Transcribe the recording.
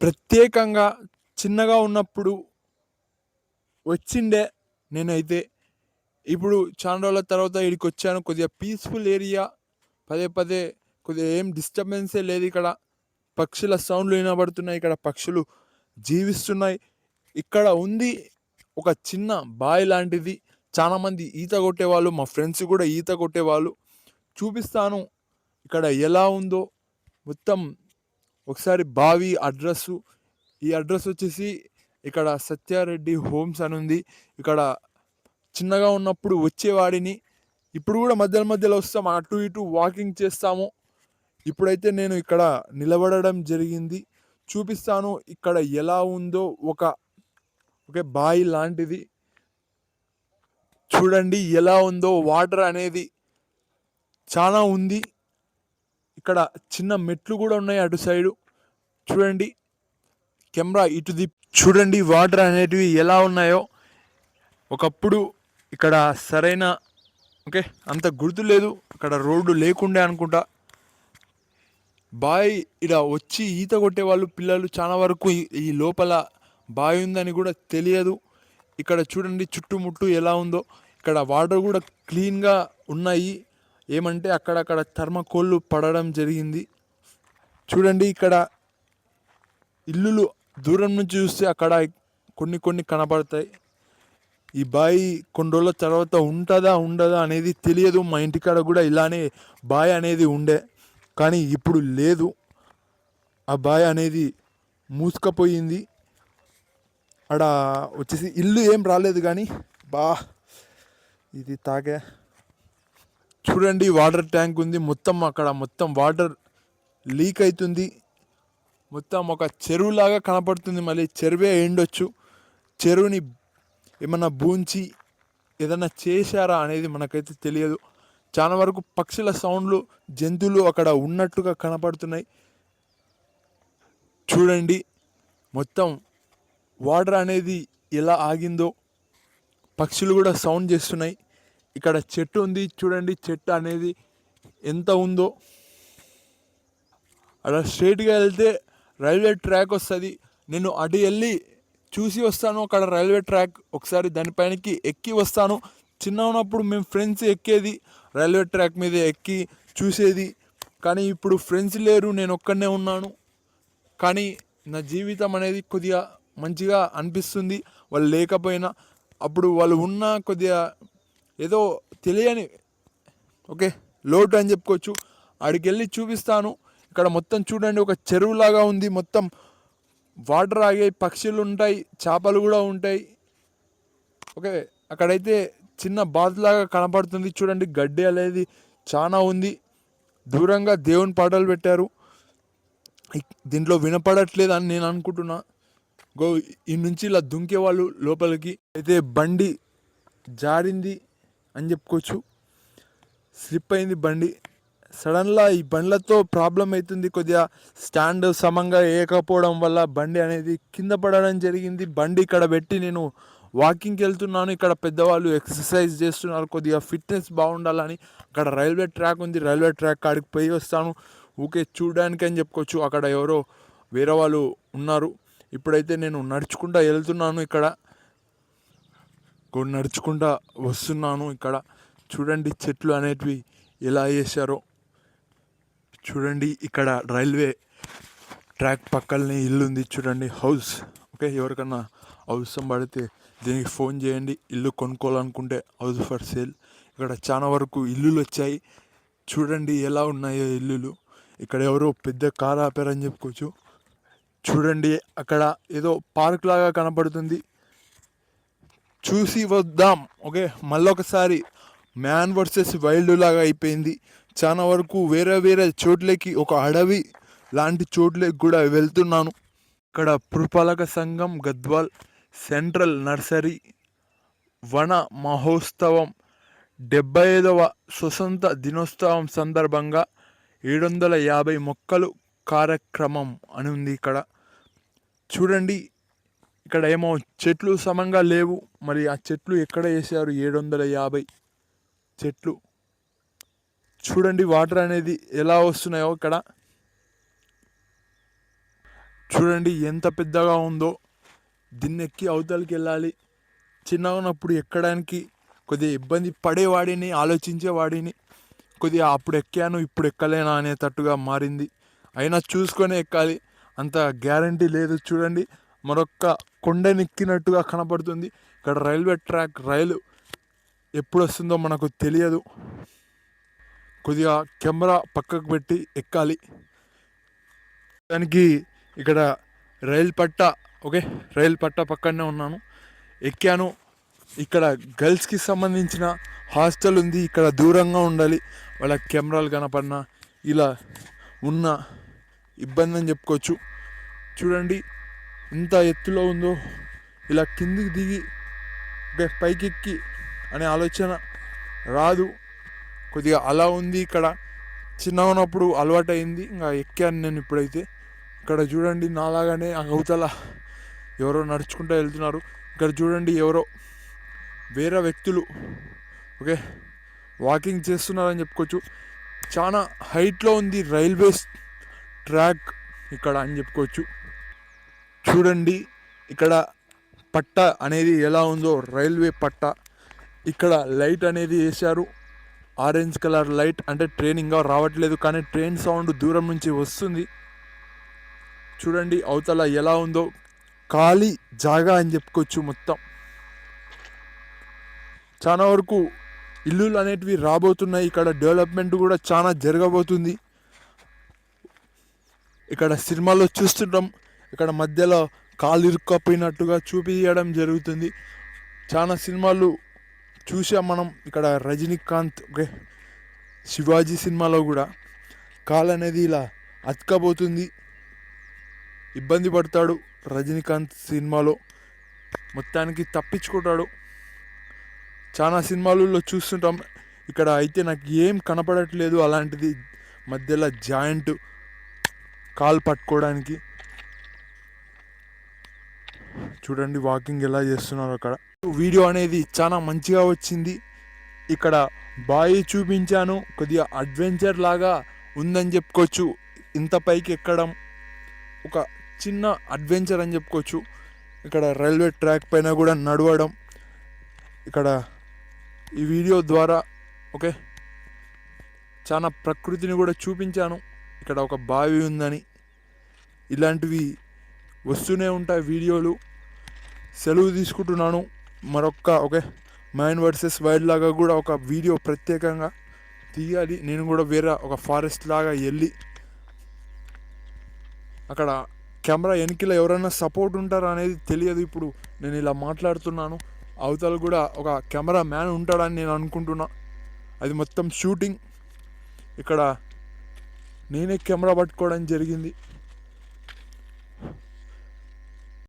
ప్రత్యేకంగా చిన్నగా ఉన్నప్పుడు వచ్చిండే నేనైతే. ఇప్పుడు చాలా రోజుల తర్వాత ఈడికొచ్చాను. కొద్దిగా పీస్‌ఫుల్ ఏరియా. పదే పదే కొద్దిగా ఏం డిస్టర్బెన్సే లేదు ఇక్కడ. పక్షుల సౌండ్‌లు వినబడుతున్నాయి. ఇక్కడ పక్షులు జీవిస్తున్నాయి. ఇక్కడ ఉంది ఒక చిన్న బావి లాంటిది. చాలా మంది ఈత కొట్టేవాళ్ళు, మా ఫ్రెండ్స్ కూడా ఈత కొట్టేవాళ్ళు. చూపిస్తాను ఇక్కడ ఎలా ఉందో మొత్తం. ఒకసారి బావి అడ్రస్సు, ఈ అడ్రస్ వచ్చేసి ఇక్కడ సత్యారెడ్డి హోమ్స్ అని ఉంది. ఇక్కడ చిన్నగా ఉన్నప్పుడు వచ్చేవాడిని. ఇప్పుడు కూడా మధ్యలో మధ్యలో వస్తాం, అటు ఇటు వాకింగ్ చేస్తాము. ఇప్పుడైతే నేను ఇక్కడ నిలబడడం జరిగింది. చూపిస్తాను ఇక్కడ ఎలా ఉందో. ఒక బావి లాంటిది. చూడండి ఎలా ఉందో. వాటర్ అనేది చాలా ఉంది. ఇక్కడ చిన్న మెట్లు కూడా ఉన్నాయి అటు సైడు. చూడండి కెమెరా ఇటుది. చూడండి వాటర్ అనేటివి ఎలా ఉన్నాయో. ఒకప్పుడు ఇక్కడ సరైన అంత గుర్తు లేదు. అక్కడ రోడ్డు లేకుండే అనుకుంటా. బావి ఇక్కడ వచ్చి ఈత కొట్టే వాళ్ళు పిల్లలు చాలా వరకు ఈ లోపల బావి ఉందని కూడా తెలియదు. ఇక్కడ చూడండి చుట్టుముట్టు ఎలా ఉందో. ఇక్కడ వాటర్ కూడా క్లీన్గా ఉన్నాయి. ఏమంటే అక్కడక్కడ థర్మకోళ్ళు పడడం జరిగింది. చూడండి ఇక్కడ ఇల్లులు దూరం నుంచి చూస్తే అక్కడ కొన్ని కనపడతాయి. ఈ బావి కొన్ని రోజుల తర్వాత ఉంటుందా ఉండదా అనేది తెలియదు. మా ఇంటికాడ కూడా ఇలానే బావి అనేది ఉండే, కానీ ఇప్పుడు లేదు. ఆ బావి అనేది మూసుకపోయింది. అక్కడ వచ్చేసి ఇల్లు ఏం రాలేదు, కానీ ఇది తాగే. చూడండి వాటర్ ట్యాంక్ ఉంది. అక్కడ మొత్తం వాటర్ లీక్ అవుతుంది. మొత్తం ఒక చెరువులాగా కనపడుతుంది. మళ్ళీ చెరువే ఎండొచ్చు. చెరువుని ఏమన్నా బూంచి ఏదన్నా చేశారా అనేది మనకైతే తెలియదు. చాలా వరకు పక్షుల సౌండ్లు, జంతువులు అక్కడ ఉన్నట్టుగా కనపడుతున్నాయి. చూడండి మొత్తం వాటర్ అనేది ఎలా ఆగిందో. పక్షులు కూడా సౌండ్ చేస్తున్నాయి. ఇక్కడ చెట్టు ఉంది. చూడండి చెట్టు అనేది ఎంత ఉందో. అలా స్ట్రైట్గా వెళ్తే రైల్వే ట్రాక్ వస్తుంది. నేను అటు వెళ్ళి చూసి వస్తాను. అక్కడ రైల్వే ట్రాక్, ఒకసారి దానిపైనకి ఎక్కి వస్తాను. చిన్న ఉన్నప్పుడు మేము ఫ్రెండ్స్ ఎక్కేది, రైల్వే ట్రాక్ మీద ఎక్కి చూసేది. కానీ ఇప్పుడు ఫ్రెండ్స్ లేరు, నేను ఒక్కనే ఉన్నాను. కానీ నా జీవితం అనేది కొద్దిగా మంచిగా అనిపిస్తుంది వాళ్ళు లేకపోయినా. అప్పుడు వాళ్ళు ఉన్నా కొద్దిగా ఏదో తెలియని లోటు అని చెప్పుకోవచ్చు. ఆడికి వెళ్ళి చూపిస్తాను. ఇక్కడ మొత్తం చూడండి ఒక చెరువులాగా ఉంది. మొత్తం వాటర్ ఆగాయి, పక్షులు ఉంటాయి, చేపలు కూడా ఉంటాయి. అక్కడైతే చిన్న బాతులాగా కనపడుతుంది. చూడండి గడ్డి అనేది చాలా ఉంది. దూరంగా దేవుని పాటలు పెట్టారు. దీంట్లో వినపడట్లేదు అని నేను అనుకుంటున్నా. ఈ నుంచి ఇలా దుంకే వాళ్ళు లోపలికి. అయితే బండి జారింది అని చెప్పుకోవచ్చు. స్లిప్ అయింది బండి. సడన్గా ఈ బండ్లతో ప్రాబ్లం అవుతుంది. కొద్దిగా స్టాండ్ సమంగా వేయకపోవడం వల్ల బండి అనేది కింద పడడం జరిగింది. బండి ఇక్కడ పెట్టి నేను వాకింగ్కి వెళ్తున్నాను. ఇక్కడ పెద్దవాళ్ళు ఎక్సర్సైజ్ చేస్తున్నారు. కొద్దిగా ఫిట్నెస్ బాగుండాలని. అక్కడ రైల్వే ట్రాక్ ఉంది. రైల్వే ట్రాక్ కాడికి పోయి వస్తాను. చూడడానికి అని చెప్పుకోవచ్చు. అక్కడ ఎవరో వేరే వాళ్ళు ఉన్నారు. ఇప్పుడైతే నేను నడుచుకుంటా వెళ్తున్నాను. ఇక్కడ నడుచుకుంటా వస్తున్నాను. ఇక్కడ చూడండి చెట్లు అనేటివి ఎలా చేశారో. చూడండి ఇక్కడ రైల్వే ట్రాక్ పక్కనే ఇల్లు ఉంది. చూడండి హౌస్. ఎవరికన్నా అవసరం పడితే దీనికి ఫోన్ చేయండి. ఇల్లు కొనుక్కోవాలనుకుంటే హౌస్ ఫర్ సేల్. ఇక్కడ చాలా వరకు ఇల్లులు వచ్చాయి. చూడండి ఎలా ఉన్నాయో ఇల్లులు. ఇక్కడ ఎవరో పెద్ద కార్ ఆపారని చెప్పుకోవచ్చు. చూడండి అక్కడ ఏదో పార్క్ లాగా కనపడుతుంది. చూసి వద్దాం. మళ్ళొకసారి మ్యాన్ వర్సెస్ వైల్డ్ లాగా అయిపోయింది. చాలా వరకు వేరే వేరే చోట్లకి, ఒక అడవి లాంటి చోట్లకి కూడా వెళ్తున్నాను. ఇక్కడ పురపాలక సంఘం గద్వాల్ సెంట్రల్ నర్సరీ వన మహోత్సవం 75వ స్వతంత్ర దినోత్సవం సందర్భంగా 750 మొక్కలు కార్యక్రమం అని ఉంది ఇక్కడ. చూడండి ఇక్కడ ఏమో చెట్లు సమంగా లేవు. మరి ఆ చెట్లు ఎక్కడ వేసారు? 750 చెట్లు. చూడండి వాటర్ అనేది ఎలా వస్తున్నాయో. ఇక్కడ చూడండి ఎంత పెద్దగా ఉందో. దీన్ని ఎక్కి అవతలకి వెళ్ళాలి. చిన్నగా ఉన్నప్పుడు ఎక్కడానికి కొద్దిగా ఇబ్బంది పడేవాడిని, ఆలోచించేవాడిని. కొద్దిగా అప్పుడు ఎక్కాను, ఇప్పుడు ఎక్కలేనా అనేటట్టుగా మారింది. అయినా చూసుకొని ఎక్కాలి, అంత గ్యారంటీ లేదు. చూడండి మరొక్క కొండనెక్కినట్టుగా కనపడుతుంది. ఇక్కడ రైల్వే ట్రాక్, రైలు ఎప్పుడు వస్తుందో మనకు తెలియదు. కొద్దిగా కెమెరా పక్కకు పెట్టి ఎక్కాలి. దానికి ఇక్కడ రైలు పట్ట, ఓకే, రైలు పట్ట పక్కనే ఉన్నాను, ఎక్కాను. ఇక్కడ గర్ల్స్కి సంబంధించిన హాస్టల్ ఉంది. ఇక్కడ దూరంగా ఉండాలి, వాళ్ళ కెమెరాలు కనపడినా ఇలా ఉన్న ఇబ్బంది అని చెప్పుకోవచ్చు. చూడండి ఎంత ఎత్తులో ఉందో. ఇలా కిందికి దిగి పైకెక్కి అనే ఆలోచన రాదు. కొద్దిగా అలా ఉంది. ఇక్కడ చిన్నగా ఉన్నప్పుడు అలవాటు అయింది, ఇంకా ఎక్కాను నేను ఇప్పుడైతే. ఇక్కడ చూడండి నాలాగానే అవతల ఎవరో నడుచుకుంటూ వెళ్తున్నారు. ఇక్కడ చూడండి ఎవరో వేరే వ్యక్తులు, ఓకే, వాకింగ్ చేస్తున్నారని చెప్పుకోవచ్చు. చాలా హైట్లో ఉంది రైల్వే ట్రాక్ ఇక్కడ అని చెప్పుకోవచ్చు. చూడండి ఇక్కడ పట్ట అనేది ఎలా ఉందో, రైల్వే పట్ట. ఇక్కడ లైట్ అనేది వేశారు, ఆరెంజ్ కలర్ లైట్. అంటే ట్రైన్ ఇంకా రావట్లేదు, కానీ ట్రైన్ సౌండ్ దూరం నుంచి వస్తుంది. చూడండి అవతల ఎలా ఉందో, ఖాళీ జాగా అని చెప్పుకోవచ్చు. మొత్తం చాలా వరకు ఇల్లులు అనేటివి రాబోతున్నాయి. ఇక్కడ డెవలప్మెంట్ కూడా చాలా జరగబోతుంది. ఇక్కడ సినిమాలో చూస్తుంటాం, ఇక్కడ మధ్యలో కాలు ఇరుక్కపోయినట్టుగా చూపించడం జరుగుతుంది. చాలా సినిమాలు చూసాం మనం. ఇక్కడ రజనీకాంత్, ఓకే, శివాజీ సినిమాలో కూడా కాలు అనేది ఇలా అతుకపోతుంది, ఇబ్బంది పడతాడు. రజనీకాంత్ సినిమాలో మొత్తానికి తప్పించుకుంటాడు. చాలా సినిమాలలో చూస్తుంటాం. ఇక్కడ అయితే నాకు ఏం కనపడట్లేదు అలాంటిది, మధ్యలో జాయింట్ కాలు పట్టుకోవడానికి. చూడండి వాకింగ్ ఎలా చేస్తున్నారు అక్కడ. వీడియో అనేది చాలా మంచిగా వచ్చింది. ఇక్కడ బావి చూపించాను, కొద్దిగా అడ్వెంచర్ లాగా ఉందని చెప్పుకోవచ్చు. ఇంత పైకి ఎక్కడం ఒక చిన్న అడ్వెంచర్ అని చెప్పుకోవచ్చు. ఇక్కడ రైల్వే ట్రాక్ పైన కూడా నడవడం. ఇక్కడ ఈ వీడియో ద్వారా, ఓకే, చాలా ప్రకృతిని కూడా చూపించాను. ఇక్కడ ఒక బావి ఉందని. ఇలాంటివి వస్తూనే ఉంటాయి వీడియోలు. సెలవు తీసుకుంటున్నాను. మరొక్క, ఓకే, మ్యాన్ వర్సెస్ వైల్డ్ లాగా కూడా ఒక వీడియో ప్రత్యేకంగా తీయాలి. నేను కూడా వేరే ఒక ఫారెస్ట్ లాగా వెళ్ళి అక్కడ కెమెరా వెనకలో ఎవరైనా సపోర్ట్ ఉంటారా అనేది తెలియదు. ఇప్పుడు నేను ఇలా మాట్లాడుతున్నాను, అవతల కూడా ఒక కెమెరా మ్యాన్ ఉంటాడని నేను అనుకుంటున్నా. అది మొత్తం షూటింగ్. ఇక్కడ నేనే కెమెరా పట్టుకోవడం జరిగింది.